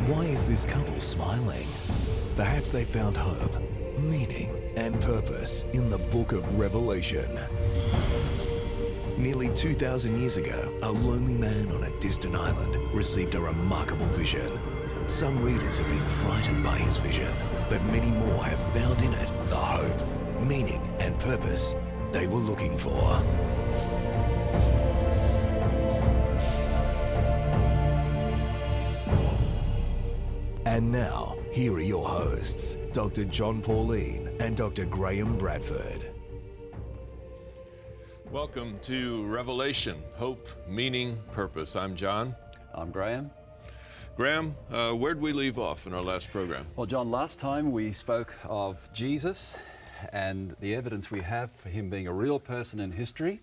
Why is this couple smiling? Perhaps they found hope, meaning, and purpose in the book of Revelation. Nearly 2,000 years ago, a lonely man on a distant island received a remarkable vision. Some readers have been frightened by his vision, but many more have found in it the hope, meaning, and purpose they were looking for. And now, here are your hosts, Dr. Jon Paulien and Dr. Graeme Bradford. Welcome to Revelation, Hope, Meaning, Purpose. I'm Jon. I'm Graeme. Graeme, where'd we leave off in our last program? Well, Jon, last time we spoke of Jesus and the evidence we have for him being a real person in history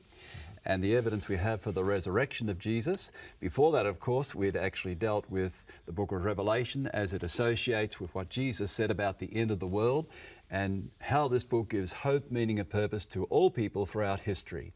and the evidence we have for the resurrection of Jesus. Before that, of course, we'd actually dealt with the book of Revelation as it associates with what Jesus said about the end of the world and how this book gives hope, meaning, and purpose to all people throughout history.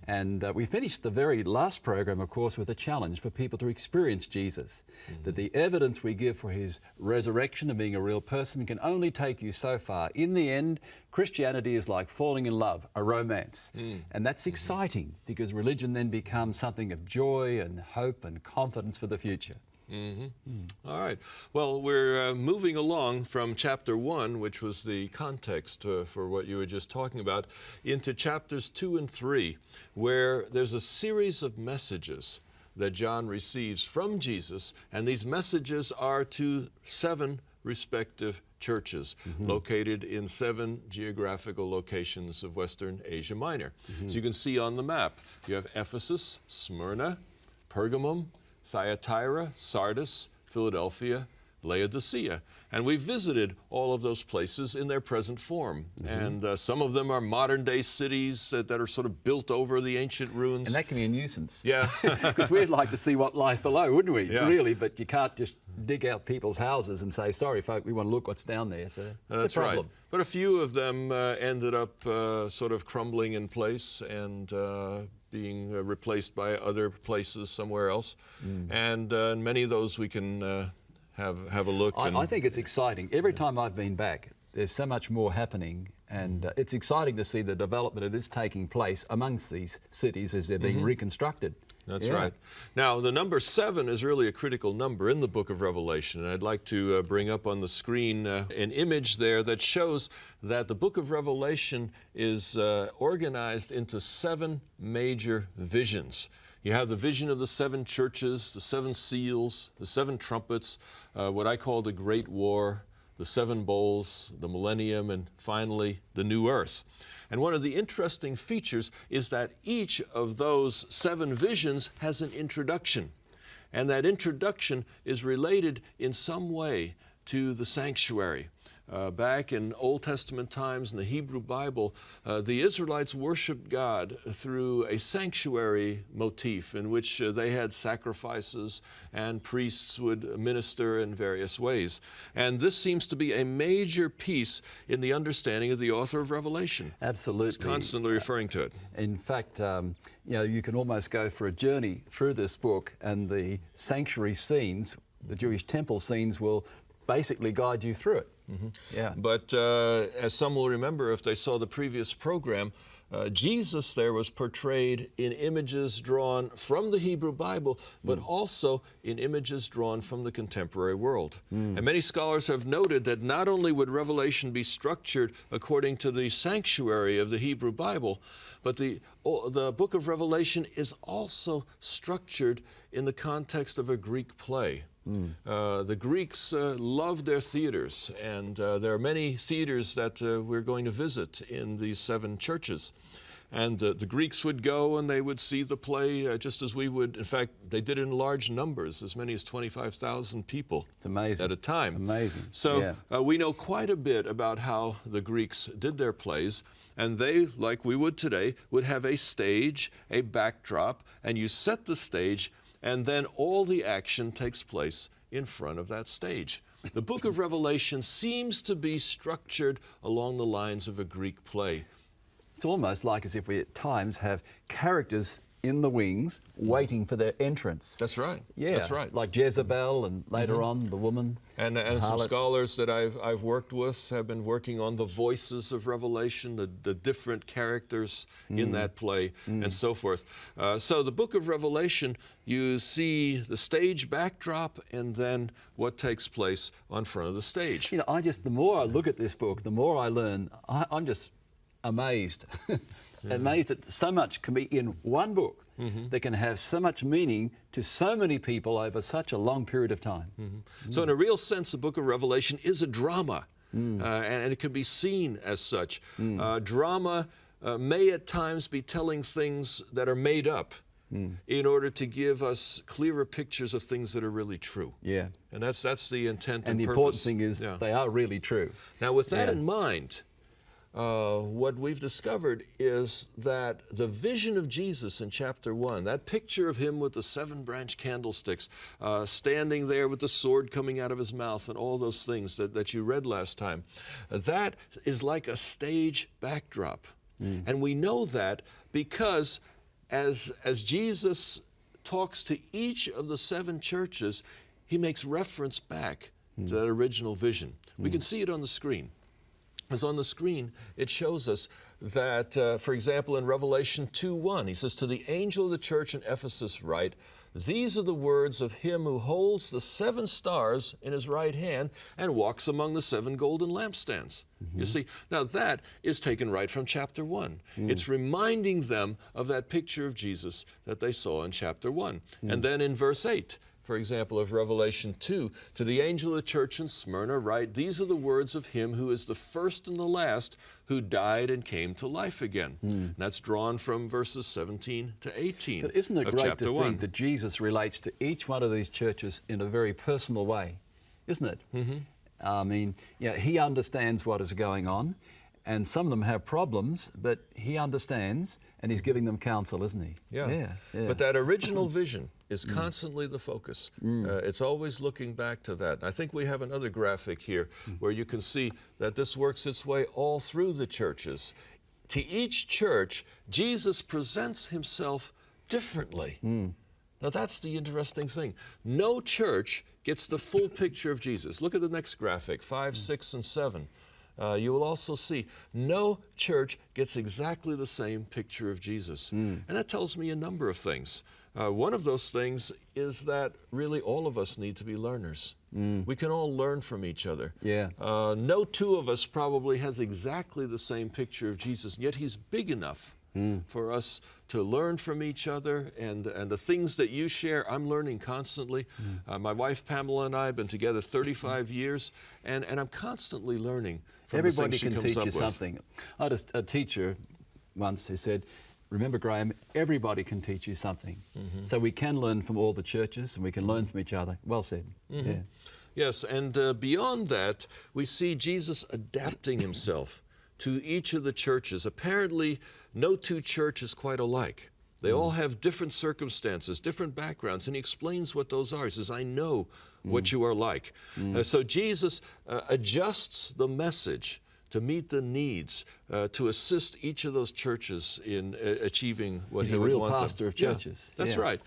And we finished the very last program, of course, with a challenge for people to experience Jesus. That the evidence we give for his resurrection and being a real person can only take you so far. In the end, Christianity is like falling in love, a romance. And that's exciting because religion then becomes something of joy and hope and confidence for the future. All right. Well, we're moving along from chapter 1, which was the context for what you were just talking about, into chapters 2 and 3, where there's a series of messages that John receives from Jesus, and these messages are to 7 respective churches located in 7 geographical locations of Western Asia Minor. So you can see on the map, you have Ephesus, Smyrna, Pergamum, Thyatira, Sardis, Philadelphia, Laodicea. And we visited all of those places in their present form. And some of them are modern-day cities that are sort of built over the ancient ruins. And that can be a nuisance. Yeah. Because we'd like to see what lies below, wouldn't we? Yeah. Really, but you can't just dig out people's houses and say, sorry, folk, we want to look what's down there. So That's a problem. right. But a few of them ended up sort of crumbling in place and being replaced by other places somewhere else. And many of those we can have a look. I think it's exciting. Every time I've been back, there's so much more happening, and it's exciting to see the development that is taking place amongst these cities as they're being reconstructed. That's right. Now, the number 7 is really a critical number in the book of Revelation, and I'd like to bring up on the screen an image there that shows that the book of Revelation is organized into 7 major visions. You have the vision of the 7 churches, the 7 seals, the 7 trumpets, what I call the Great War, the 7 bowls, the millennium, and finally the new earth. And one of the interesting features is that each of those 7 visions has an introduction. And that introduction is related in some way to the sanctuary. Back in Old Testament times in the Hebrew Bible, the Israelites worshiped God through a sanctuary motif in which they had sacrifices and priests would minister in various ways. And this seems to be a major piece in the understanding of the author of Revelation. Absolutely. He's constantly referring to it. In fact, you can almost go for a journey through this book, and the sanctuary scenes, the Jewish temple scenes, will basically guide you through it. But as some will remember if they saw the previous program, Jesus there was portrayed in images drawn from the Hebrew Bible, but also in images drawn from the contemporary world. And many scholars have noted that not only would Revelation be structured according to the sanctuary of the Hebrew Bible, but the book of Revelation is also structured in the context of a Greek play. The Greeks loved their theaters, and there are many theaters that we're going to visit in these 7 churches. And the Greeks would go and they would see the play just as we would. In fact, they did it in large numbers, as many as 25,000 people at a time. Amazing. So we know quite a bit about how the Greeks did their plays. And they, like we would today, would have a stage, a backdrop, and you set the stage, and then all the action takes place in front of that stage. The book of Revelation seems to be structured along the lines of a Greek play. It's almost like as if we at times have characters in the wings, waiting for their entrance. That's right. Yeah, that's right. like Jezebel and later on the woman. And some scholars that I've worked with have been working on the voices of Revelation, the different characters in that play, and so forth. So the book of Revelation, you see the stage backdrop and then what takes place on front of the stage. You know, the more I look at this book, the more I learn. I'm just amazed. Amazed that so much can be in one book that can have so much meaning to so many people over such a long period of time. So in a real sense, the book of Revelation is a drama, and it can be seen as such. Drama may at times be telling things that are made up in order to give us clearer pictures of things that are really true. Yeah. And that's the intent and and the purpose. important thing is they are really true. Now with that in mind, what we've discovered is that the vision of Jesus in chapter 1, that picture of him with the 7 branch candlesticks, standing there with the sword coming out of his mouth and all those things that you read last time, that is like a stage backdrop. And we know that because as Jesus talks to each of the 7 churches, he makes reference back to that original vision. We can see it on the screen. As on the screen, it shows us that, for example, in Revelation 2:1, he says, "To the angel of the church in Ephesus write, these are the words of him who holds the 7 stars in his right hand and walks among the 7 golden lampstands." You see, now that is taken right from chapter 1. It's reminding them of that picture of Jesus that they saw in chapter 1. And then in verse 8, for example, of Revelation 2, "To the angel of the church in Smyrna write, these are the words of him who is the first and the last, who died and came to life again." And that's drawn from verses 17 to 18 But isn't it of great chapter to 1. think that Jesus relates to each one of these churches in a very personal way, isn't it? I mean, he understands what is going on, and some of them have problems, but he understands, and he's giving them counsel, isn't he? Yeah. But that original vision is constantly the focus. It's always looking back to that. I think we have another graphic here where you can see that this works its way all through the churches. To each church, Jesus presents himself differently. Now that's the interesting thing. No church gets the full picture of Jesus. Look at the next graphic, 5, 6, and 7. You will also see no church gets exactly the same picture of Jesus. And that tells me a number of things. One of those things is that really all of us need to be learners. We can all learn from each other. No 2 of us probably has exactly the same picture of Jesus, and yet he's big enough for us to learn from each other, and the things that you share, I'm learning constantly. My wife Pamela and I have been together 35 years, and I'm constantly learning from Everybody the things she can comes teach up you with. something. I had a teacher once who said, "Remember, Graeme, everybody can teach you something." So we can learn from all the churches, and we can learn from each other. Well said. Yeah. Yes, and beyond that, we see Jesus adapting himself to each of the churches. Apparently, no 2 churches quite alike. They all have different circumstances, different backgrounds, and he explains what those are. He says, "I know what you are like." So Jesus adjusts the message to meet the needs, to assist each of those churches in achieving what He's he a would real want them. pastor of churches. That's Yeah. right.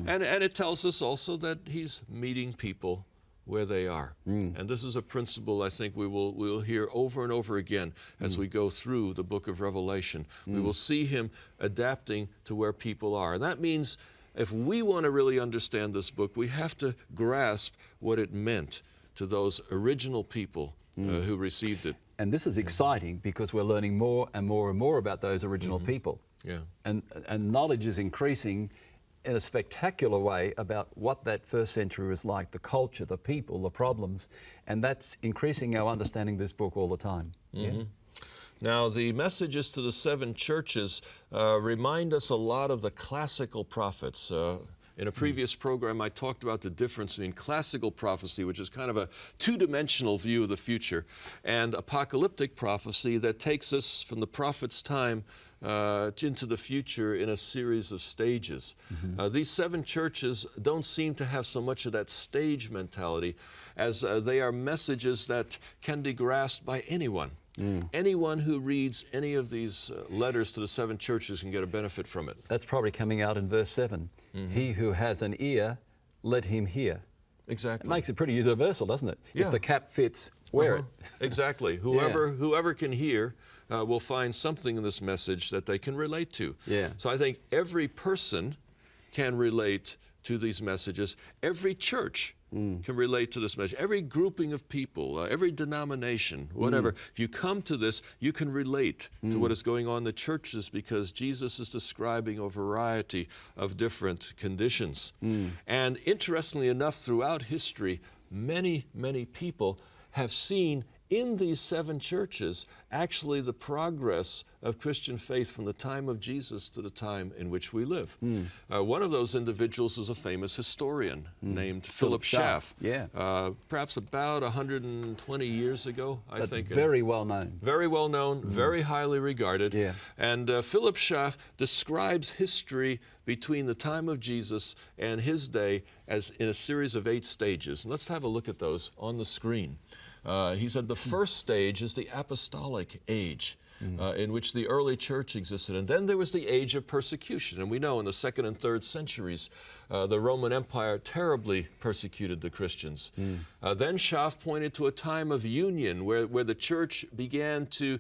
And it tells us also that he's meeting people where they are. And this is a principle I think we'll hear over and over again as we go through the book of Revelation. We will see him adapting to where people are. And that means if we want to really understand this book, we have to grasp what it meant to those original people who received it. And this is exciting because we're learning more and more and more about those original people. Yeah. And knowledge is increasing in a spectacular way about what that first century was like, the culture, the people, the problems, and that's increasing our understanding of this book all the time. Now, the messages to the 7 churches remind us a lot of the classical prophets. In a previous program, I talked about the difference between classical prophecy, which is kind of a 2-dimensional view of the future, and apocalyptic prophecy that takes us from the prophet's time into the future in a series of stages. These 7 churches don't seem to have so much of that stage mentality as they are messages that can be grasped by anyone. Anyone who reads any of these letters to the 7 churches can get a benefit from it. That's probably coming out in verse 7. He who has an ear, let him hear. Exactly. It makes it pretty universal, doesn't it? Yeah. If the cap fits, wear it. Exactly. Whoever can hear will find something in this message that they can relate to. Yeah. So I think every person can relate to these messages. Every church can relate to this message. Every grouping of people, every denomination, whatever. If you come to this, you can relate to what is going on in the churches, because Jesus is describing a variety of different conditions. And interestingly enough, throughout history, many, many people have seen in these 7 churches actually the progress of Christian faith from the time of Jesus to the time in which we live. One of those individuals is a famous historian named Philip Schaff. Yeah. Perhaps about 120 years ago, I think. Very well known. Very well known, very highly regarded. Yeah. And Philip Schaff describes history between the time of Jesus and his day as in a series of 8 stages. And let's have a look at those on the screen. He said the first stage is the apostolic age, in which the early church existed. And then there was the age of persecution. And we know in the 2nd and 3rd centuries, the Roman Empire terribly persecuted the Christians. Then Schaff pointed to a time of union where the church began to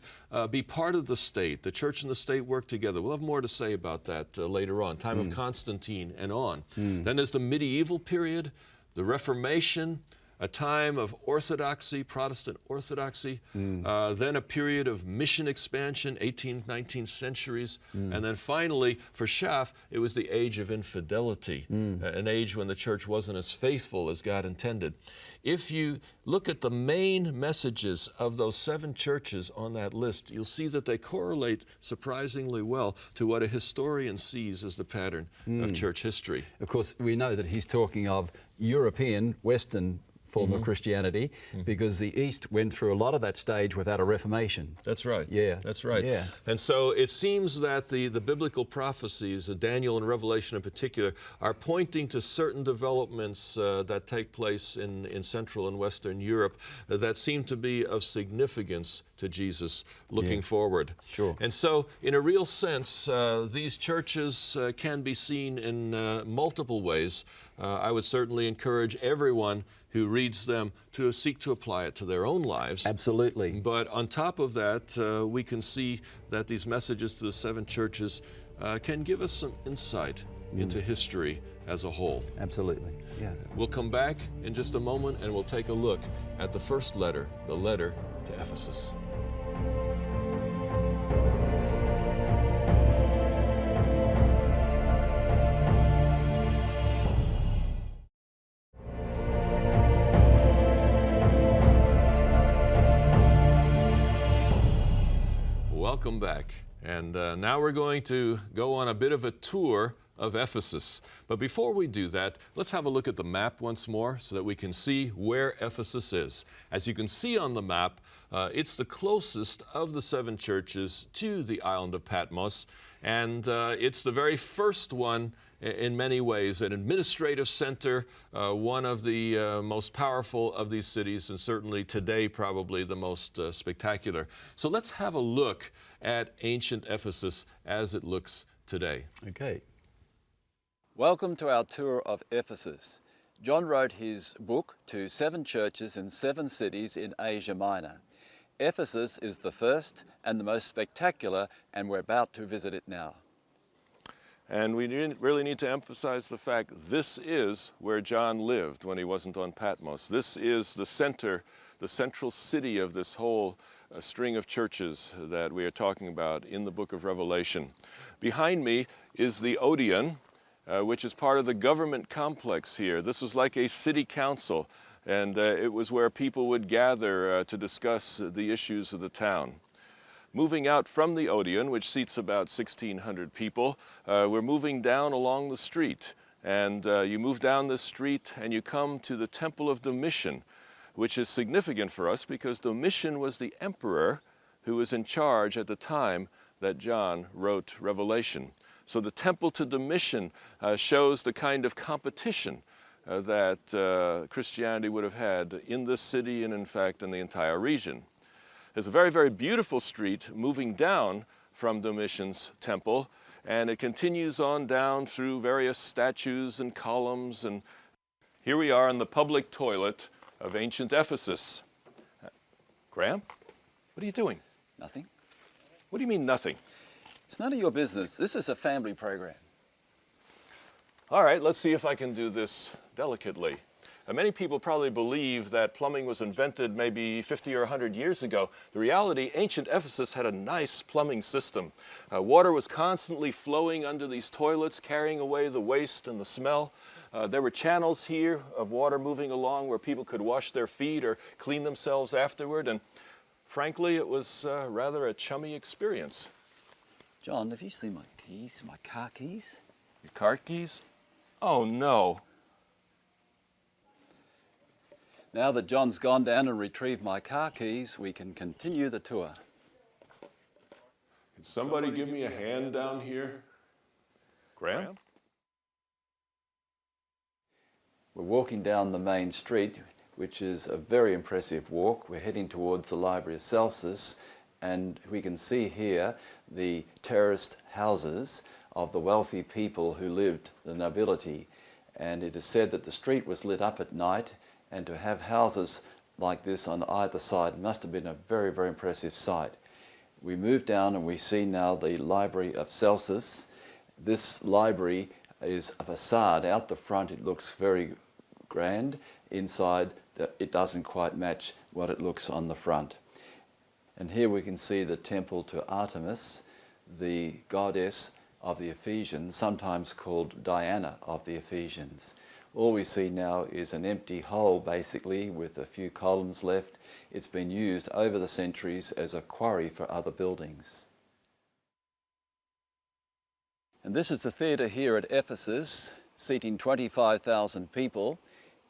be part of the state. The church and the state worked together. We'll have more to say about that later on, time of Constantine and on. Then there's the medieval period, the Reformation, a time of orthodoxy, Protestant orthodoxy, then a period of mission expansion, 18th, 19th centuries, and then finally, for Schaff, it was the age of infidelity, an age when the church wasn't as faithful as God intended. If you look at the main messages of those 7 churches on that list, you'll see that they correlate surprisingly well to what a historian sees as the pattern of church history. Of course, we know that he's talking of European, Western form of Christianity, because the East went through a lot of that stage without a Reformation. That's right. Yeah. That's right. Yeah. And so it seems that the biblical prophecies, Daniel and Revelation in particular, are pointing to certain developments that take place in Central and Western Europe that seem to be of significance to Jesus looking forward. Sure. And so in a real sense, these churches can be seen in multiple ways. I would certainly encourage everyone who reads them to seek to apply it to their own lives. Absolutely. But on top of that, we can see that these messages to the 7 churches can give us some insight into history as a whole. Absolutely. Yeah. We'll come back in just a moment and we'll take a look at the first letter, the letter to Ephesus. Welcome back. And now we're going to go on a bit of a tour of Ephesus. But before we do that, let's have a look at the map once more so that we can see where Ephesus is. As you can see on the map, it's the closest of the 7 churches to the island of Patmos, and it's the very first one in many ways, an administrative center, one of the most powerful of these cities, and certainly today probably the most spectacular. So let's have a look at ancient Ephesus as it looks today. Okay. Welcome to our tour of Ephesus. John wrote his book to 7 churches in 7 cities in Asia Minor. Ephesus is the first and the most spectacular, and we're about to visit it now. And we really need to emphasize the fact this is where John lived when he wasn't on Patmos. This is the center, the central city of this whole string of churches that we are talking about in the book of Revelation. Behind me is the Odeon, which is part of the government complex here. This was like a city council, and it was where people would gather to discuss the issues of the town. Moving out from the Odeon, which seats about 1,600 people, we're moving down along the street. And you move down this street and you come to the Temple of Domitian, which is significant for us because Domitian was the emperor who was in charge at the time that John wrote Revelation. So the temple to Domitian shows the kind of competition that Christianity would have had in this city and in fact in the entire region. There's a very, very beautiful street moving down from Domitian's temple, and it continues on down through various statues and columns, and here we are in the public toilet of ancient Ephesus. Graeme, what are you doing? Nothing. What do you mean nothing? It's none of your business. This is a family program. All right, let's see if I can do this delicately. Many people probably believe that plumbing was invented maybe 50 or 100 years ago. The reality, ancient Ephesus had a nice plumbing system. Water was constantly flowing under these toilets, carrying away the waste and the smell. There were channels here of water moving along where people could wash their feet or clean themselves afterward, and frankly, it was rather a chummy experience. John, have you seen my keys, my car keys? Your car keys? Oh, no. Now that John's gone down and retrieved my car keys, we can continue the tour. Can somebody give me a hand down here? Graeme? We're walking down the main street, which is a very impressive walk. We're heading towards the Library of Celsus, and we can see here the terraced houses of the wealthy people who lived, the nobility. And it is said that the street was lit up at night, and to have houses like this on either side must have been a very, very impressive sight. We move down and we see now the Library of Celsus. This library is a facade. Out the front it looks very grand. Inside it doesn't quite match what it looks on the front. And here we can see the temple to Artemis, the goddess of the Ephesians, sometimes called Diana of the Ephesians. All we see now is an empty hole, basically, with a few columns left. It's been used over the centuries as a quarry for other buildings. And this is the theatre here at Ephesus, seating 25,000 people.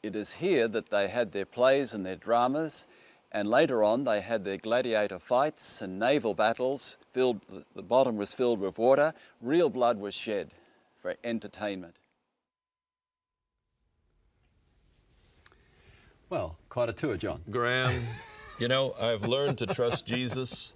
It is here that they had their plays and their dramas, and later on they had their gladiator fights and naval battles. The bottom was filled with water. Real blood was shed for entertainment. Well, quite a tour, John. Graeme, you know, I've learned to trust Jesus,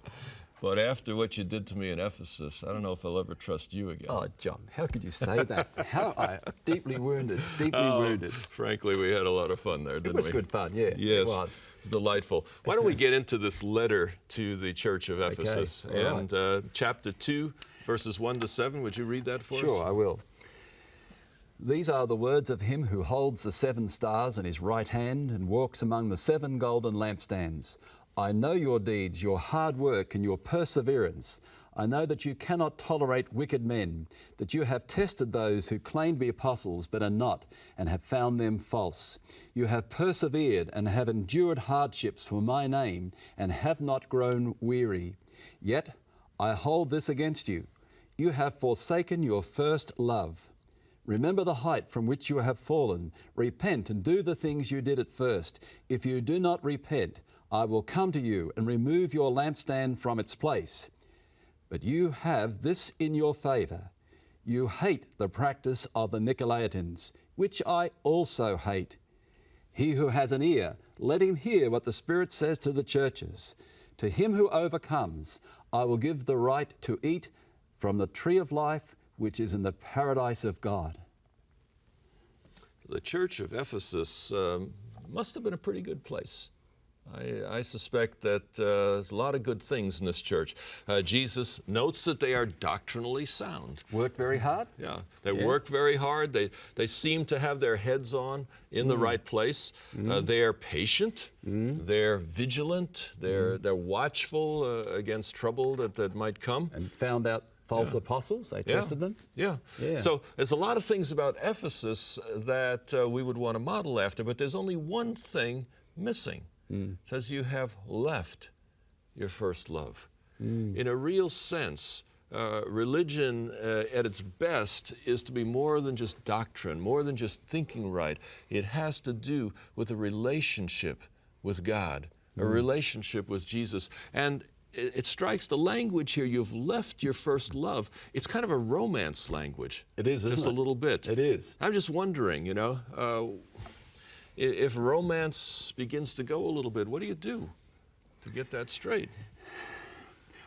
but after what you did to me in Ephesus, I don't know if I'll ever trust you again. Oh, John, how could you say that? How deeply wounded, wounded. Frankly, we had a lot of fun there, didn't we? It was good fun, yeah. Yes, it was. It was delightful. Why don't we get into this letter to the church of Ephesus? Okay, all and chapter 2, verses 1 to 7. Would you read that for us? Sure, I will. These are the words of him who holds the 7 stars in his right hand and walks among the 7 golden lampstands. I know your deeds, your hard work and your perseverance. I know that you cannot tolerate wicked men, that you have tested those who claim to be apostles but are not, and have found them false. You have persevered and have endured hardships for my name, and have not grown weary. Yet I hold this against you. You have forsaken your first love. Remember the height from which you have fallen. Repent and do the things you did at first. If you do not repent, I will come to you and remove your lampstand from its place. But you have this in your favor. You hate the practice of the Nicolaitans, which I also hate. He who has an ear, let him hear what the Spirit says to the churches. To him who overcomes, I will give the right to eat from the tree of life, which is in the paradise of God. The church of Ephesus must have been a pretty good place. I suspect that there's a lot of good things in this church. Jesus notes that they are doctrinally sound. Work very hard? Yeah, they work very hard. They seem to have their heads on in the right place. They are patient. They're vigilant. They're watchful against trouble that might come. And found out false apostles, they tested them? Yeah. So there's a lot of things about Ephesus that we would want to model after, but there's only one thing missing. It says you have left your first love. In a real sense, religion at its best is to be more than just doctrine, more than just thinking right. It has to do with a relationship with God, a relationship with Jesus. And it strikes the language here, you've left your first love. It's kind of a romance language. It is, isn't it? Just a little bit. It is. I'm just wondering, if romance begins to go a little bit, what do you do to get that straight?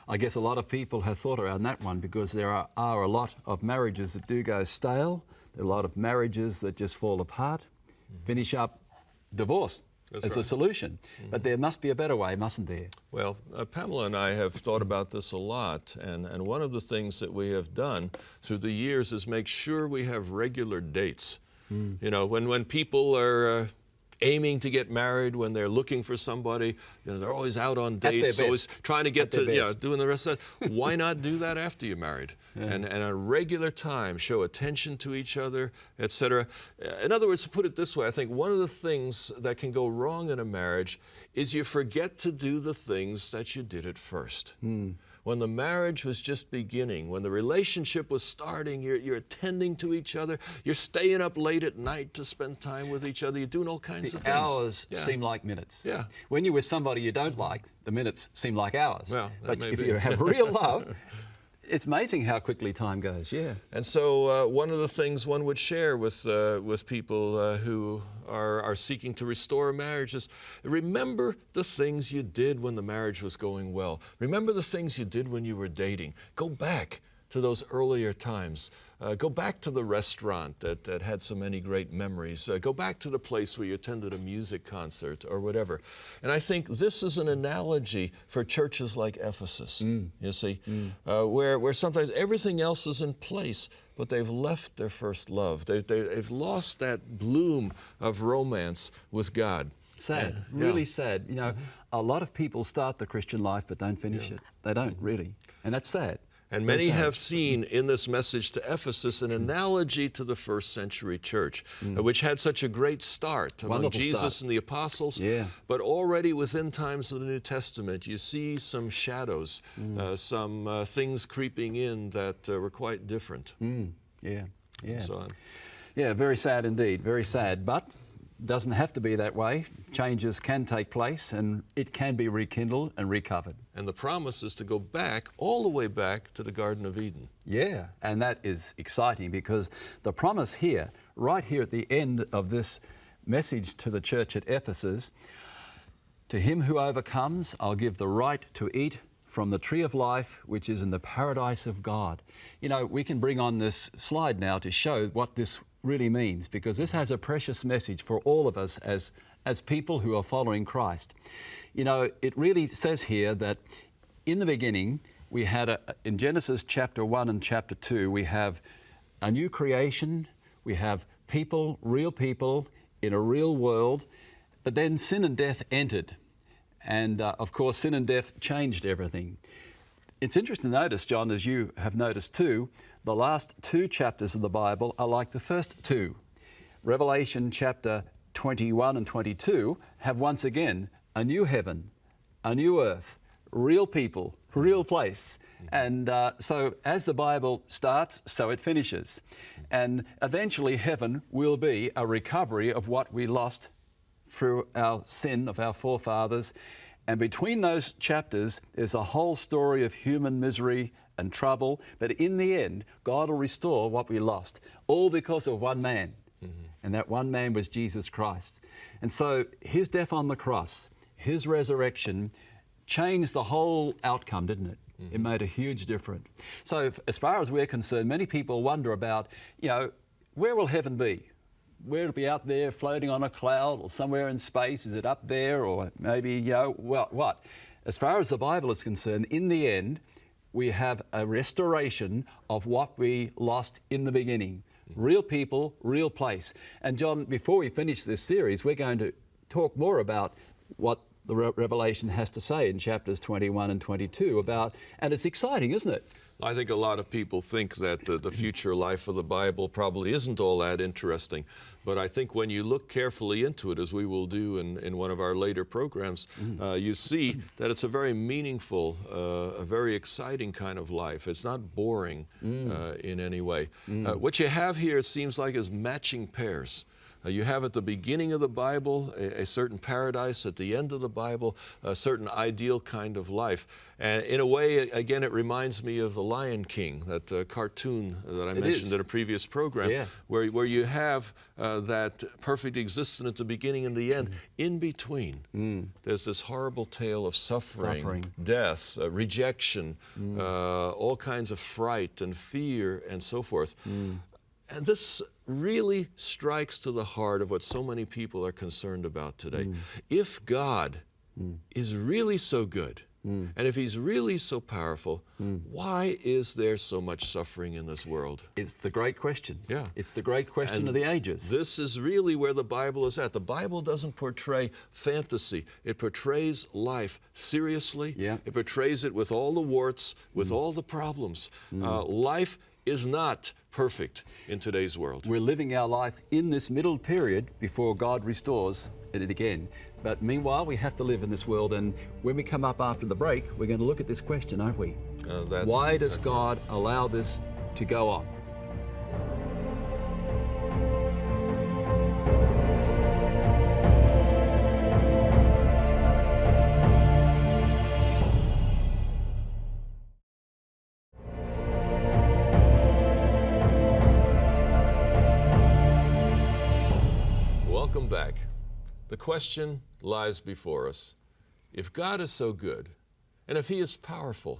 I guess a lot of people have thought around that one because there are a lot of marriages that do go stale. There are a lot of marriages that just fall apart, finish up divorce. That's as right. a solution. But there must be a better way, mustn't there? Well, Pamela and I have thought about this a lot, and one of the things that we have done through the years is make sure we have regular dates. You know, when people are aiming to get married, when they're looking for somebody, you know, they're always out on dates, always trying to get to, doing the rest of that. Why not do that after you're married? And a regular time, show attention to each other, etc. In other words, to put it this way, I think one of the things that can go wrong in a marriage is you forget to do the things that you did at first. When the marriage was just beginning, when the relationship was starting, you're attending to each other, you're staying up late at night to spend time with each other, you're doing all kinds of things. Hours seem like minutes. Yeah. When you're with somebody you don't like, the minutes seem like hours. Well, but if you have real love, it's amazing how quickly time goes, And so one of the things one would share with people who are seeking to restore a marriage is remember the things you did when the marriage was going well. Remember the things you did when you were dating. Go back to those earlier times. Go back to the restaurant that had so many great memories. Go back to the place where you attended a music concert or whatever. And I think this is an analogy for churches like Ephesus, you see, where sometimes everything else is in place, but they've left their first love. They've lost that bloom of romance with God. Sad, really sad. You know, a lot of people start the Christian life but don't finish it. They don't, really. And that's sad. And many have seen in this message to Ephesus an analogy to the first century church, which had such a great start among Jesus and the apostles. But already within times of the New Testament, you see some shadows, some things creeping in that were quite different. And so on. Yeah, very sad indeed, very sad. But doesn't have to be that way. Changes can take place and it can be rekindled and recovered. And the promise is to go back, all the way back to the Garden of Eden. Yeah, and that is exciting because the promise here, right here at the end of this message to the church at Ephesus, to him who overcomes, I'll give the right to eat from the tree of life, which is in the paradise of God. You know, we can bring on this slide now to show what this really means, because this has a precious message for all of us as people who are following Christ. You know, it really says here that in the beginning, we had, in Genesis chapter 1 and chapter 2, we have a new creation, we have people, real people in a real world, but then sin and death entered. And of course, sin and death changed everything. It's interesting to notice, John, as you have noticed too, the last two chapters of the Bible are like the first two. Revelation chapter 21 and 22 have once again a new heaven, a new earth, real people, real place. And so as the Bible starts, so it finishes. And eventually heaven will be a recovery of what we lost through our sin of our forefathers. And between those chapters is a whole story of human misery and trouble. But in the end, God will restore what we lost, all because of one man. And that one man was Jesus Christ. And so his death on the cross, his resurrection, changed the whole outcome, didn't it? It made a huge difference. So as far as we're concerned, many people wonder about, you know, where will heaven be? Where it'll be out there floating on a cloud or somewhere in space? Is it up there or maybe, you know, well, what? As far as the Bible is concerned, in the end, we have a restoration of what we lost in the beginning. Real people, real place. And John, before we finish this series, we're going to talk more about what the Revelation has to say in chapters 21 and 22 about, and it's exciting, isn't it? I think a lot of people think that the future life of the Bible probably isn't all that interesting. But I think when you look carefully into it, as we will do in one of our later programs, you see that it's a very meaningful, a very exciting kind of life. It's not boring in any way. What you have here, it seems like, is matching pairs. You have at the beginning of the Bible a certain paradise, at the end of the Bible a certain ideal kind of life. And in a way, again, it reminds me of The Lion King, that cartoon that I mentioned in a previous program, where you have that perfect existence at the beginning and the end. In between, there's this horrible tale of suffering. Death, rejection, all kinds of fright and fear and so forth. And this really strikes to the heart of what so many people are concerned about today. If God is really so good, and if He's really so powerful, why is there so much suffering in this world? It's the great question. Yeah. It's the great question of the ages. This is really where the Bible is at. The Bible doesn't portray fantasy. It portrays life seriously. It portrays it with all the warts, with all the problems. Life is not perfect in today's world. We're living our life in this middle period before God restores it again. But meanwhile, we have to live in this world, and when we come up after the break, we're going to look at this question, aren't we? Why does God allow this to go on? Welcome back. The question lies before us. If God is so good, and if He is powerful,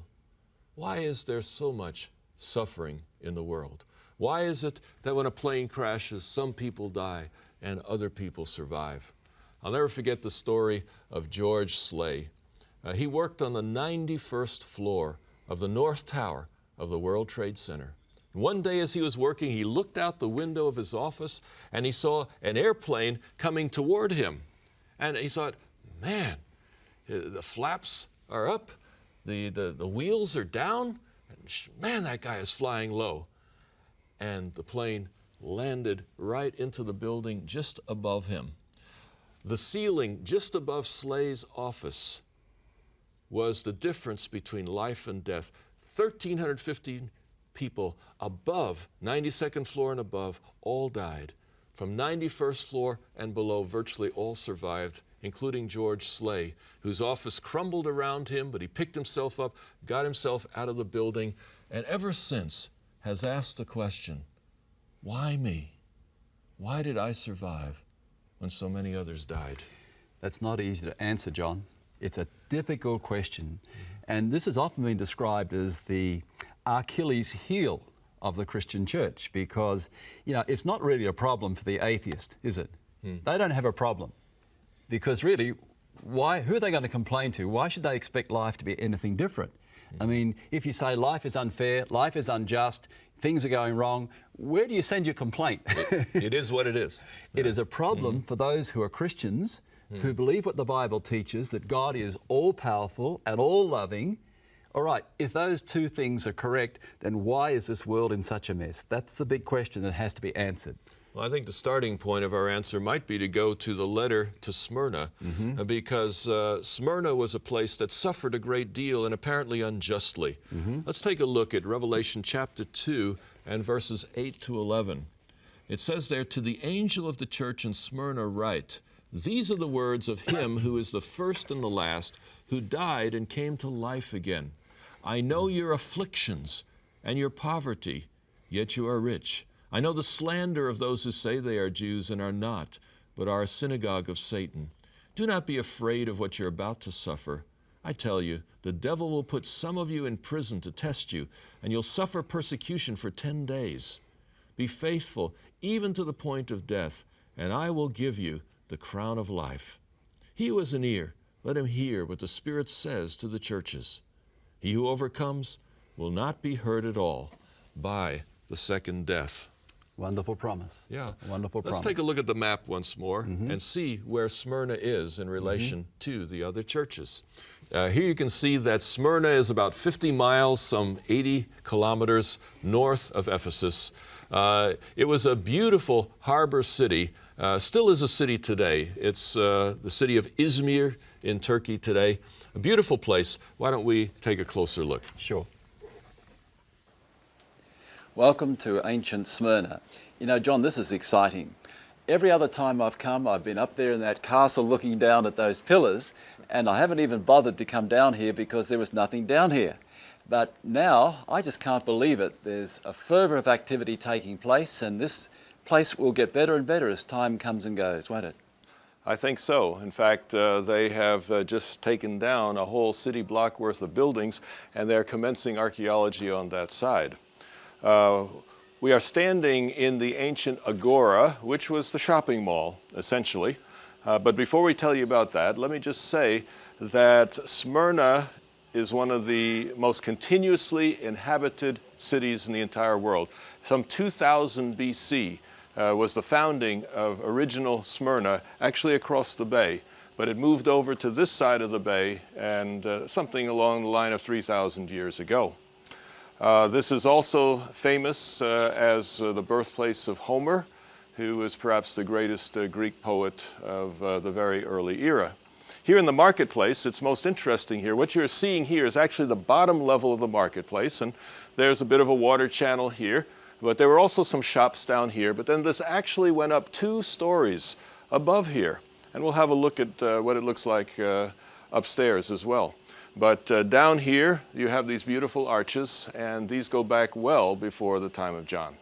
why is there so much suffering in the world? Why is it that when a plane crashes, some people die and other people survive? I'll never forget the story of George Slay. He worked on the 91st floor of the North Tower of the World Trade Center. One day as he was working, he looked out the window of his office and he saw an airplane coming toward him. And he thought, man, the flaps are up, the wheels are down, and man, that guy is flying low. And the plane landed right into the building just above him. The ceiling just above Slay's office was the difference between life and death. 1,350 people above, 92nd floor and above, all died. From 91st floor and below, virtually all survived, including George Slay, whose office crumbled around him, but he picked himself up, got himself out of the building, and ever since has asked the question, why me? Why did I survive when so many others died? That's not easy to answer, John. It's a difficult question. And this has often been described as the Achilles heel of the Christian church because, it's not really a problem for the atheist, is it? They don't have a problem because really, who are they going to complain to? Why should they expect life to be anything different? I mean, if you say life is unfair, life is unjust, things are going wrong, where do you send your complaint? It is what it is. It is a problem for those who are Christians, who believe what the Bible teaches, that God is all-powerful and all-loving. All right, if those two things are correct, then why is this world in such a mess? That's the big question that has to be answered. Well, I think the starting point of our answer might be to go to the letter to Smyrna, because Smyrna was a place that suffered a great deal and apparently unjustly. Let's take a look at Revelation chapter 2 and verses 8 to 11. It says there, "To the angel of the church in Smyrna write, these are the words of him who is the first and the last, who died and came to life again. I know your afflictions and your poverty, yet you are rich. I know the slander of those who say they are Jews and are not, but are a synagogue of Satan. Do not be afraid of what you're about to suffer. I tell you, the devil will put some of you in prison to test you, and you'll suffer persecution for 10 days. Be faithful even to the point of death, and I will give you the crown of life. He who has an ear, let him hear what the Spirit says to the churches. He who overcomes will not be hurt at all by the second death." Wonderful promise. Yeah. Wonderful promise. Let's take a look at the map once more and see where Smyrna is in relation to the other churches. Here you can see that Smyrna is about 50 miles, some 80 kilometers north of Ephesus. It was a beautiful harbor city, still is a city today. It's the city of Izmir in Turkey today. A beautiful place. Why don't we take a closer look? Sure. Welcome to ancient Smyrna. John, this is exciting. every other time I've come, I've been up there in that castle looking down at those pillars, and I haven't even bothered to come down here because there was nothing down here. But now, I just can't believe it. There's a fervour of activity taking place, and this place will get better and better as time comes and goes, won't it? I think so. In fact, they have just taken down a whole city block worth of buildings, and they're commencing archaeology on that side. We are standing in the Ancient Agora, which was the shopping mall, essentially. But before we tell you about that, let me just say that Smyrna is one of the most continuously inhabited cities in the entire world. Some 2000 BC was the founding of original Smyrna, actually across the bay, but it moved over to this side of the bay and something along the line of 3,000 years ago. This is also famous as the birthplace of Homer, who is perhaps the greatest Greek poet of the very early era. Here in the marketplace, it's most interesting here. What you're seeing here is actually the bottom level of the marketplace, and there's a bit of a water channel here, but there were also some shops down here, but then this actually went up 2 stories above here, and we'll have a look at what it looks like upstairs as well. But down here, you have these beautiful arches, and these go back well before the time of John.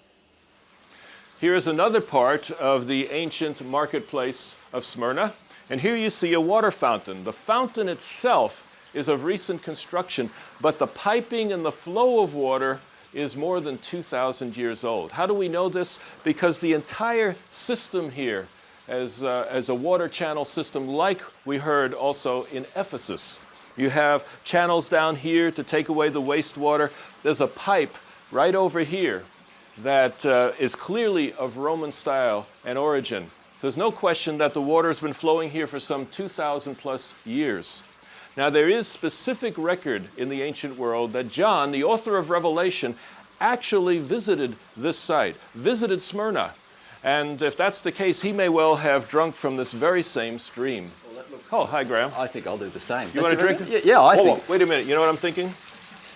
Here is another part of the ancient marketplace of Smyrna. And here you see a water fountain. The fountain itself is of recent construction, but the piping and the flow of water is more than 2,000 years old. How do we know this? Because the entire system here as a water channel system, like we heard also in Ephesus. You have channels down here to take away the wastewater. There's a pipe right over here that is clearly of Roman style and origin. So there's no question that the water has been flowing here for some 2,000 plus years. Now there is specific record in the ancient world that John, the author of Revelation, actually visited this site, visited Smyrna. And if that's the case, he may well have drunk from this very same stream. Well, that looks hi Graeme. I think I'll do the same. You want to drink? Yeah, I think. Wait a minute, you know what I'm thinking?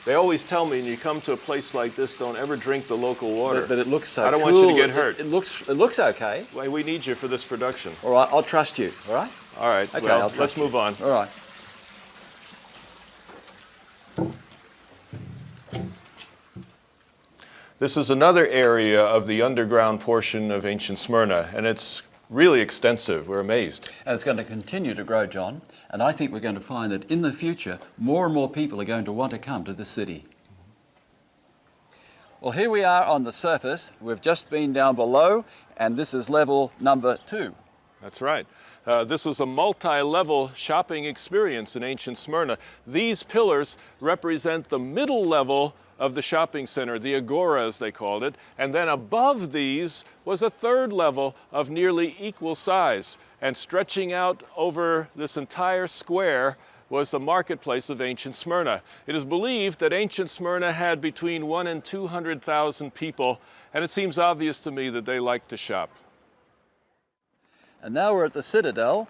They always tell me when you come to a place like this, don't ever drink the local water. But it looks so I don't cool. want you to get hurt. It looks okay. Well, we need you for this production. All right, I'll trust you, all right? All right, Okay, well, let's move on. All right. This is another area of the underground portion of ancient Smyrna, and it's really extensive. We're amazed. And it's going to continue to grow, John, and I think we're going to find that in the future, more and more people are going to want to come to the city. Well, here we are on the surface. We've just been down below, and this is level number 2. That's right. This was a multi-level shopping experience in ancient Smyrna. These pillars represent the middle level of the shopping center, the Agora as they called it, and then above these was a third level of nearly equal size, and stretching out over this entire square was the marketplace of ancient Smyrna. It is believed that ancient Smyrna had between 100,000 and 200,000 people, and it seems obvious to me that they liked to shop. And now we're at the citadel,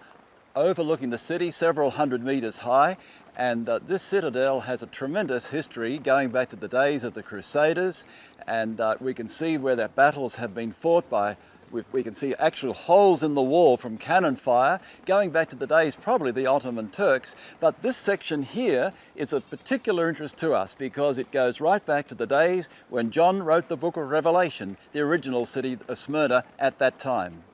overlooking the city, several hundred meters high. And this citadel has a tremendous history going back to the days of the Crusaders, and we can see where their battles have been fought by. We can see actual holes in the wall from cannon fire going back to the days, probably the Ottoman Turks. But this section here is of particular interest to us because it goes right back to the days when John wrote the book of Revelation, the original city of Smyrna at that time.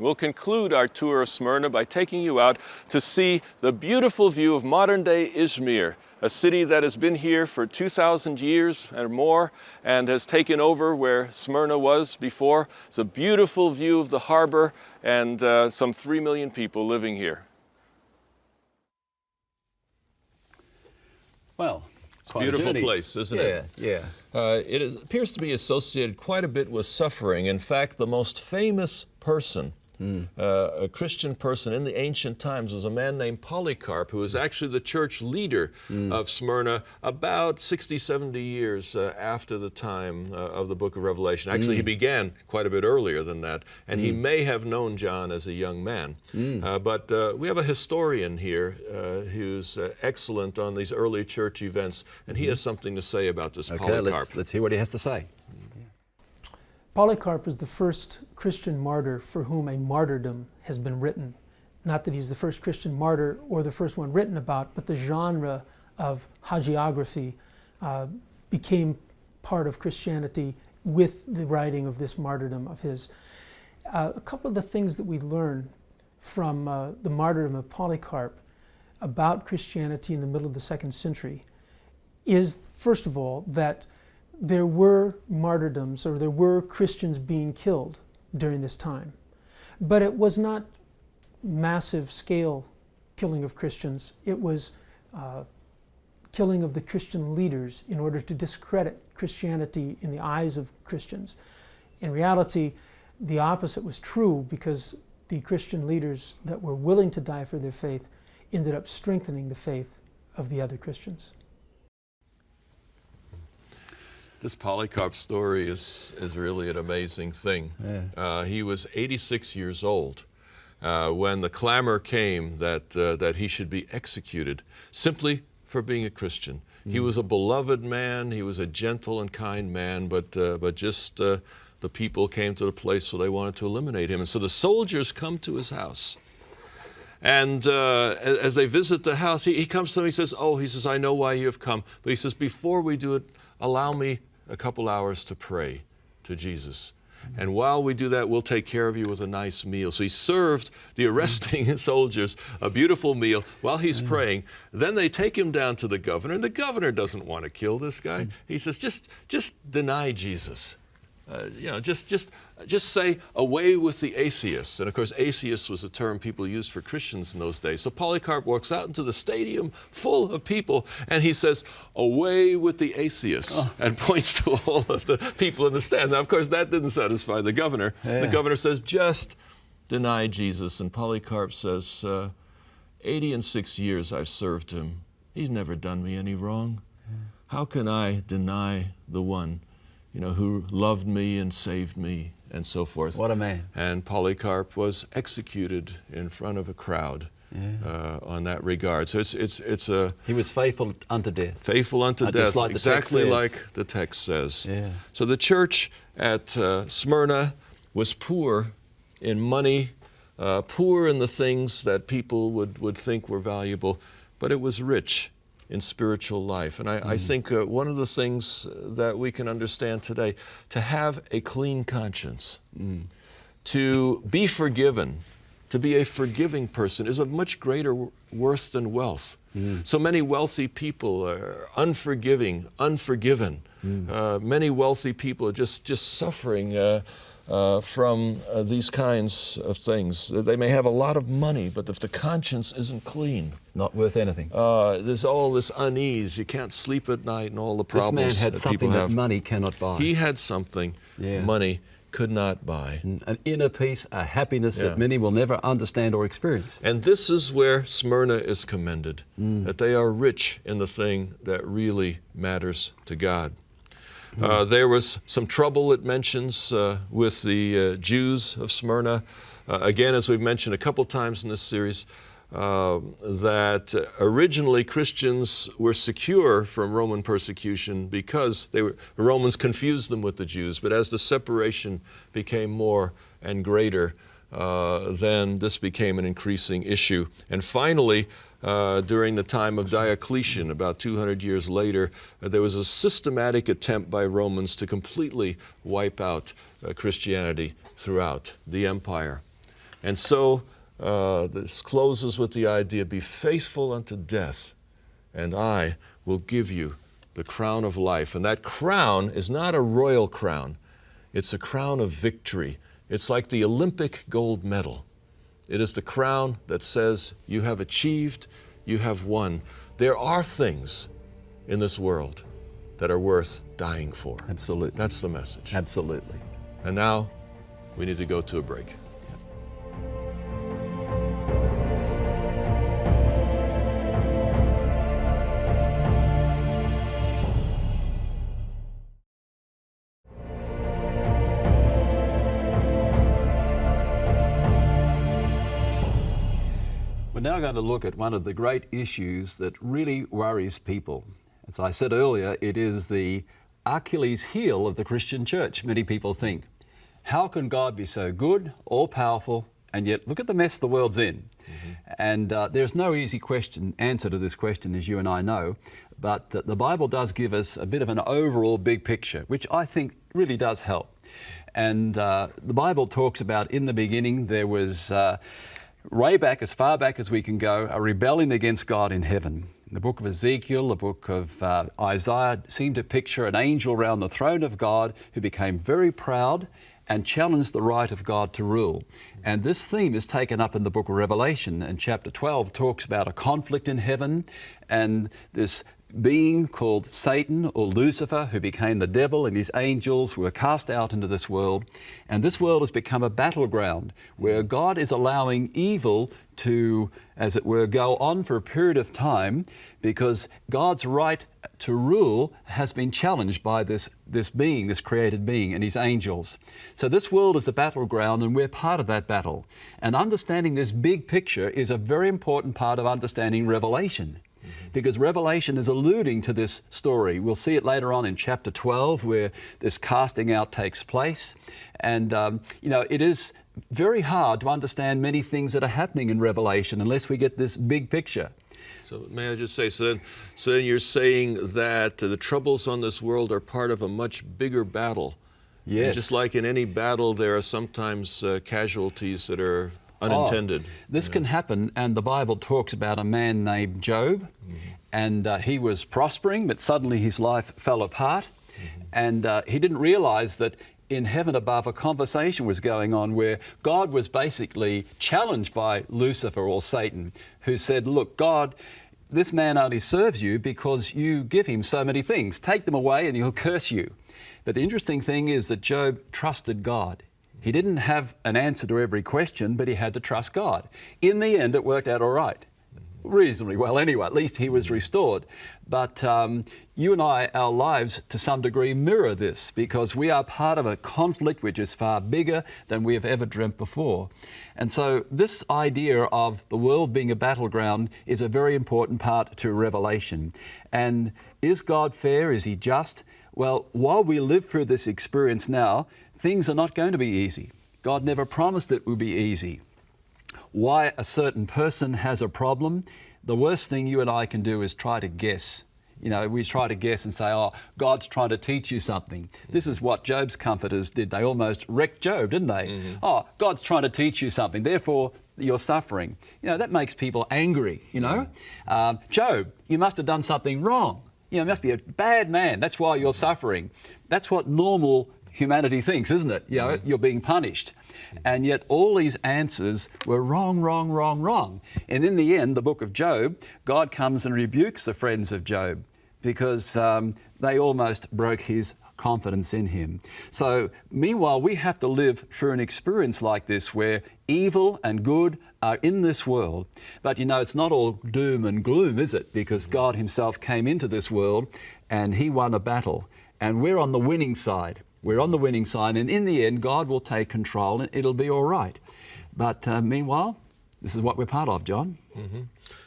We'll conclude our tour of Smyrna by taking you out to see the beautiful view of modern-day Izmir, a city that has been here for 2,000 years or more and has taken over where Smyrna was before. It's a beautiful view of the harbor and some 3 million people living here. Well, it's a beautiful place, isn't it? Yeah. It appears to be associated quite a bit with suffering. In fact, the most famous person, a Christian person in the ancient times, was a man named Polycarp, who was actually the church leader of Smyrna about 60, 70 years after the time of the book of Revelation. Actually, he began quite a bit earlier than that, and he may have known John as a young man. But we have a historian here who's excellent on these early church events, and he has something to say about this Polycarp. Let's hear what he has to say. Polycarp was the first Christian martyr for whom a martyrdom has been written. Not that he's the first Christian martyr or the first one written about, but the genre of hagiography became part of Christianity with the writing of this martyrdom of his. A couple of the things that we learn from the martyrdom of Polycarp about Christianity in the middle of the 2nd century is, first of all, that there were martyrdoms, or there were Christians being killed during this time. But it was not massive scale killing of Christians. It was killing of the Christian leaders in order to discredit Christianity in the eyes of Christians. In reality, the opposite was true, because the Christian leaders that were willing to die for their faith ended up strengthening the faith of the other Christians. This Polycarp story is really an amazing thing. Yeah. He was 86 years old when the clamor came that he should be executed simply for being a Christian. He was a beloved man, he was a gentle and kind man, but just the people came to the place where they wanted to eliminate him. And so the soldiers come to his house. And as they visit the house, he comes to them, he says, I know why you have come. But he says, before we do it, allow me a couple hours to pray to Jesus. And while we do that, we'll take care of you with a nice meal. So he served the arresting soldiers a beautiful meal while he's praying. Then they take him down to the governor, and the governor doesn't want to kill this guy. He says, just deny Jesus. Just say, away with the atheists. And of course, atheists was a term people used for Christians in those days. So Polycarp walks out into the stadium full of people, and he says, away with the atheists, and points to all of the people in the stand. Now, of course, that didn't satisfy the governor. Yeah. The governor says, just deny Jesus. And Polycarp says, 86 years I've served him. He's never done me any wrong. How can I deny the one who loved me and saved me, and so forth? What a man. And Polycarp was executed in front of a crowd on that regard. So it's a... He was faithful unto death. Faithful unto death, just like exactly the like text says. the text says. Yeah. So the church at Smyrna was poor in money, poor in the things that people would think were valuable, but it was rich in spiritual life. And I think one of the things that we can understand today, to have a clean conscience, to be forgiven, to be a forgiving person is of much greater worth than wealth. So many wealthy people are unforgiving, unforgiven. Many wealthy people are just suffering from these kinds of things. They may have a lot of money, but if the conscience isn't clean, Not worth anything. there's all this unease. You can't sleep at night, and all the This problems man had that something people that have. money cannot buy. He had something Yeah. money could not buy. An inner peace, a happiness Yeah. that many will never understand or experience. And this is where Smyrna is commended, that they are rich in the thing that really matters to God. There was some trouble, it mentions, with the Jews of Smyrna. Again, as we've mentioned a couple times in this series, that originally Christians were secure from Roman persecution because the Romans confused them with the Jews. But as the separation became more and greater, then this became an increasing issue. And finally, during the time of Diocletian, about 200 years later, there was a systematic attempt by Romans to completely wipe out Christianity throughout the empire. And so this closes with the idea, be faithful unto death, and I will give you the crown of life. And that crown is not a royal crown. It's a crown of victory. It's like the Olympic gold medal. It is the crown that says you have achieved, you have won. There are things in this world that are worth dying for. Absolutely. That's the message. Absolutely. And now we need to go to a break. We're now going to look at one of the great issues that really worries people. As I said earlier, it is the Achilles heel of the Christian church, many people think. How can God be so good, all-powerful, and yet look at the mess the world's in? And there's no easy answer to this question, as you and I know, but the Bible does give us a bit of an overall big picture, which I think really does help. And the Bible talks about, in the beginning, there was, way back, as far back as we can go, a rebellion against God in heaven. The book of Ezekiel, the book of Isaiah seem to picture an angel around the throne of God who became very proud and challenged the right of God to rule. And this theme is taken up in the book of Revelation, and chapter 12 talks about a conflict in heaven and this being called Satan or Lucifer, who became the devil, and his angels were cast out into this world. And this world has become a battleground where God is allowing evil to, as it were, go on for a period of time, because God's right to rule has been challenged by this being, this created being, and his angels. So this world is a battleground, and we're part of that battle. And understanding this big picture is a very important part of understanding Revelation, because Revelation is alluding to this story. We'll see it later on in chapter 12, where this casting out takes place. And, it is very hard to understand many things that are happening in Revelation unless we get this big picture. So may I just say, so then you're saying that the troubles on this world are part of a much bigger battle. Yes. And just like in any battle, there are sometimes casualties that are unintended. This can happen, and the Bible talks about a man named Job, and he was prospering, but suddenly his life fell apart, and he didn't realize that in heaven above a conversation was going on where God was basically challenged by Lucifer or Satan, who said, look, God, this man only serves you because you give him so many things. Take them away and he'll curse you. But the interesting thing is that Job trusted God. He didn't have an answer to every question, but he had to trust God. In the end, it worked out all right. Reasonably well anyway, at least he was restored. But you and I, our lives to some degree mirror this, because we are part of a conflict which is far bigger than we have ever dreamt before. And so this idea of the world being a battleground is a very important part to Revelation. And is God fair? Is he just? Well, while we live through this experience now, things are not going to be easy. God never promised it would be easy. Why a certain person has a problem, the worst thing you and I can do is try to guess. We try to guess and say, oh, God's trying to teach you something. This is what Job's comforters did. They almost wrecked Job, didn't they? Oh, God's trying to teach you something, therefore you're suffering. That makes people angry, Job, you must have done something wrong. You must be a bad man. That's why you're suffering. That's what normal humanity thinks, isn't it? You're being punished. And yet all these answers were wrong, wrong, wrong, wrong. And in the end, the book of Job, God comes and rebukes the friends of Job because they almost broke his confidence in him. So meanwhile, we have to live through an experience like this where evil and good are in this world. But it's not all doom and gloom, is it? Because God himself came into this world and he won a battle. And we're on the winning side. We're on the winning side, and in the end, God will take control and it'll be all right. But meanwhile, this is what we're part of, John.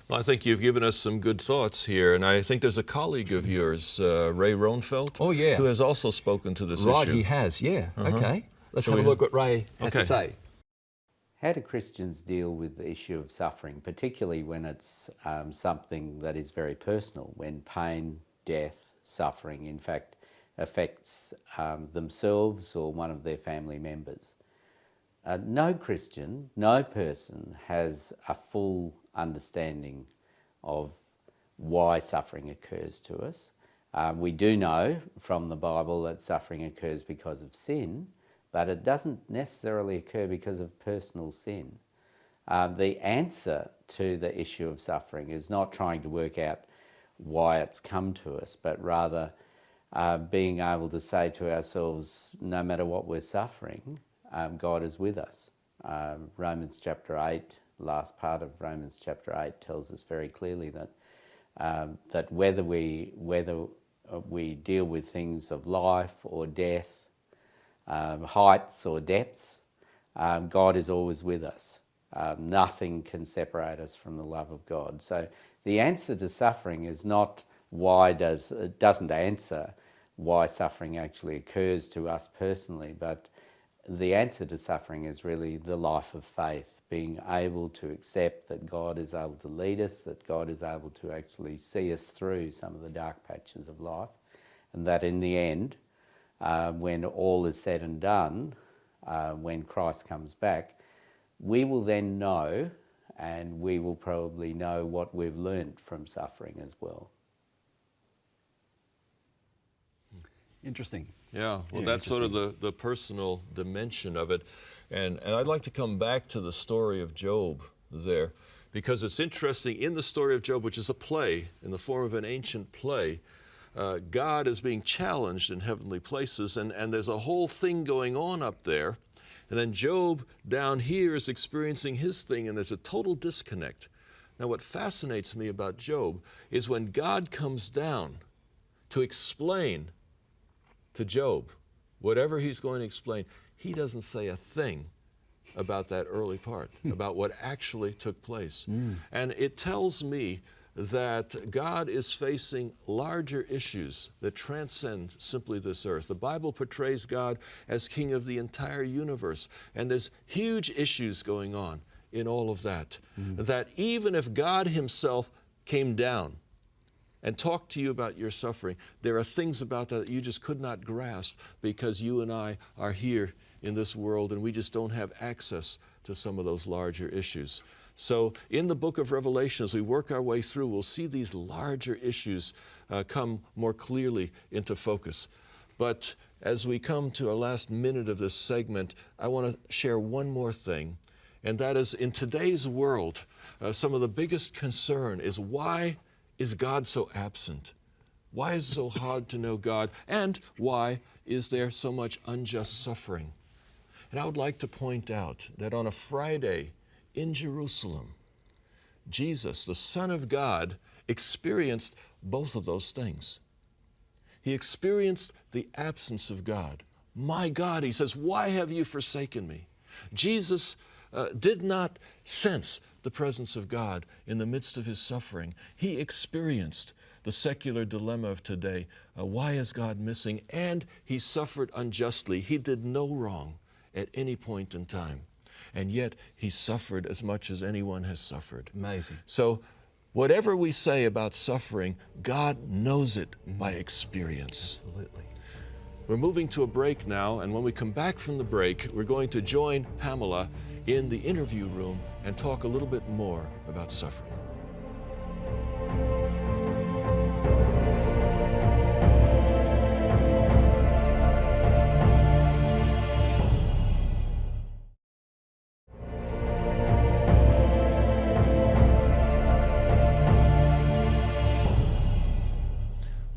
Well, I think you've given us some good thoughts here, and I think there's a colleague of yours, Ray Ronfeld, oh, yeah, who has also spoken to this issue. Right, he has, yeah. Okay. Let's have a look at what Ray has to say. How do Christians deal with the issue of suffering, particularly when it's something that is very personal, when pain, death, suffering, in fact, affects themselves or one of their family members? No Christian, no person has a full understanding of why suffering occurs to us. We do know from the Bible that suffering occurs because of sin, but it doesn't necessarily occur because of personal sin. The answer to the issue of suffering is not trying to work out why it's come to us, but rather being able to say to ourselves, no matter what we're suffering, God is with us. Romans chapter 8, last part of Romans chapter 8 tells us very clearly that whether we deal with things of life or death, heights or depths, God is always with us. Nothing can separate us from the love of God. So the answer to suffering is not it doesn't answer why suffering actually occurs to us personally, but the answer to suffering is really the life of faith, being able to accept that God is able to lead us, that God is able to actually see us through some of the dark patches of life, and that in the end, when all is said and done, when Christ comes back, we will then know, and we will probably know what we've learnt from suffering as well. Interesting. Yeah, well, that's sort of the personal dimension of it. And I'd like to come back to the story of Job there, because it's interesting in the story of Job, which is a play in the form of an ancient play. God is being challenged in heavenly places, and there's a whole thing going on up there. And then Job down here is experiencing his thing, and there's a total disconnect. Now, what fascinates me about Job is when God comes down to explain to Job whatever he's going to explain, he doesn't say a thing about that early part, about what actually took place. And it tells me that God is facing larger issues that transcend simply this earth. The Bible portrays God as king of the entire universe, and there's huge issues going on in all of that. That even if God himself came down and talked to you about your suffering, there are things about that you just could not grasp, because you and I are here in this world and we just don't have access to some of those larger issues. So in the book of Revelation, as we work our way through, we'll see these larger issues come more clearly into focus. But as we come to our last minute of this segment, I want to share one more thing, and that is, in today's world, some of the biggest concern is, why is God so absent? Why is it so hard to know God? And why is there so much unjust suffering? And I would like to point out that on a Friday in Jerusalem, Jesus, the Son of God, experienced both of those things. He experienced the absence of God. My God, he says, why have you forsaken me? Jesus did not sense the presence of God in the midst of his suffering. He experienced the secular dilemma of today. Why is God missing? And he suffered unjustly. He did no wrong at any point in time. And yet he suffered as much as anyone has suffered. Amazing. So whatever we say about suffering, God knows it by experience. Absolutely. We're moving to a break now, and when we come back from the break, we're going to join Pamela in the interview room and talk a little bit more about suffering.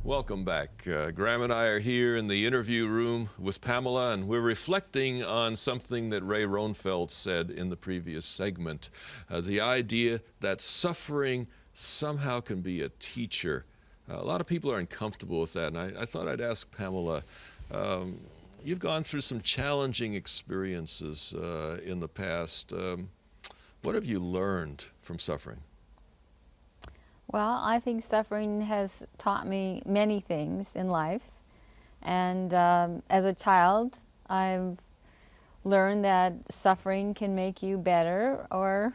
Welcome back. Graeme and I are here in the interview room with Pamela, and we're reflecting on something that Ray Ronfeld said in the previous segment, the idea that suffering somehow can be a teacher. A lot of people are uncomfortable with that, and I thought I'd ask Pamela, you've gone through some challenging experiences in the past. What have you learned from suffering? Well, I think suffering has taught me many things in life. And as a child, I've learned that suffering can make you better or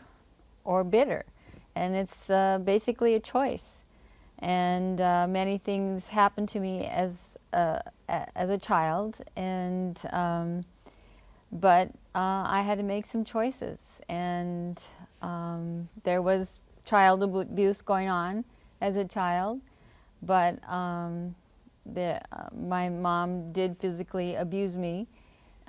bitter. And it's basically a choice. And many things happened to me as a child, and but I had to make some choices. And there was child abuse going on as a child, but my mom did physically abuse me,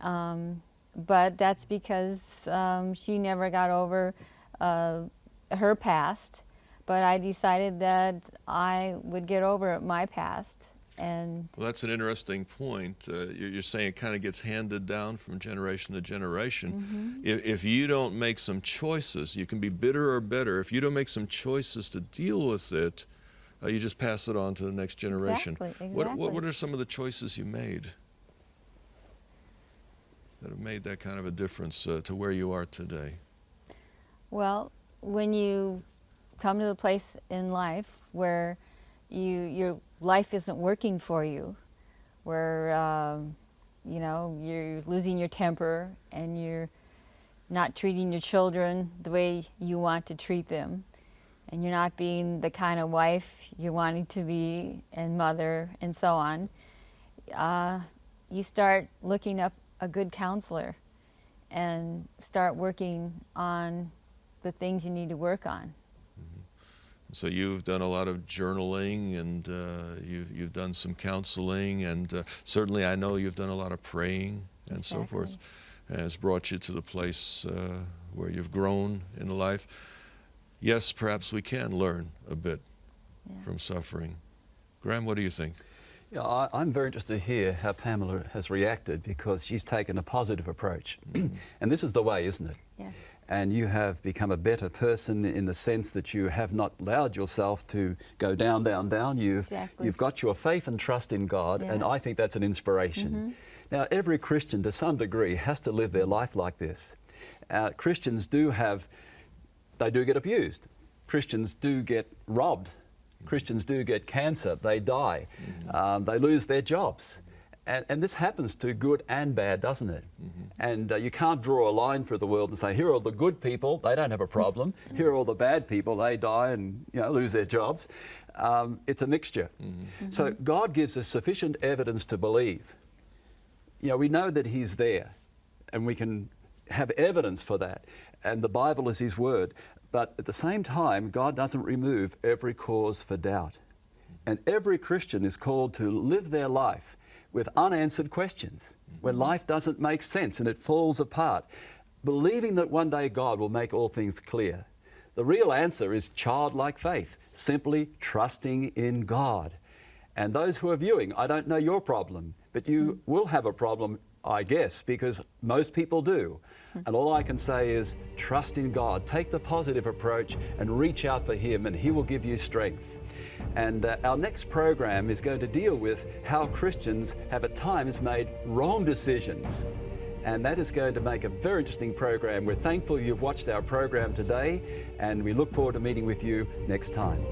but that's because she never got over her past. But I decided that I would get over my past. And well, that's an interesting point. You're saying it kind of gets handed down from generation to generation. If you don't make some choices, you can be bitter or better. If you don't make some choices to deal with it, you just pass it on to the next generation. Exactly. What are some of the choices you made that have made that kind of a difference to where you are today? Well, when you come to the place in life where your life isn't working for you, where you're losing your temper and you're not treating your children the way you want to treat them, and you're not being the kind of wife you're wanting to be, and mother, and so on, you start looking up a good counselor and start working on the things you need to work on. So you've done a lot of journaling, and you've done some counseling, and certainly I know you've done a lot of praying and so forth. And it's brought you to the place where you've grown in life. Yes, perhaps we can learn a bit from suffering. Graeme, what do you think? Yeah, I'm very interested to hear how Pamela has reacted, because she's taken a positive approach. And this is the way, isn't it? Yes. And you have become a better person in the sense that you have not allowed yourself to go down, down, down. You've got your faith and trust in God, and I think that's an inspiration. Now, every Christian, to some degree, has to live their life like this. Christians do get abused. Christians do get robbed. Christians do get cancer. They die. They lose their jobs. And this happens to good and bad, doesn't it? And you can't draw a line through the world and say, here are all the good people, they don't have a problem. Here are all the bad people, they die and lose their jobs. It's a mixture. So God gives us sufficient evidence to believe. We know that He's there, and we can have evidence for that. And the Bible is His Word. But at the same time, God doesn't remove every cause for doubt. And every Christian is called to live their life with unanswered questions, when life doesn't make sense and it falls apart, believing that one day God will make all things clear. The real answer is childlike faith, simply trusting in God. And those who are viewing, I don't know your problem, but you will have a problem, I guess, because most people do. And all I can say is trust in God, take the positive approach and reach out for Him, and He will give you strength. And our next program is going to deal with how Christians have at times made wrong decisions. And that is going to make a very interesting program. We're thankful you've watched our program today, and we look forward to meeting with you next time.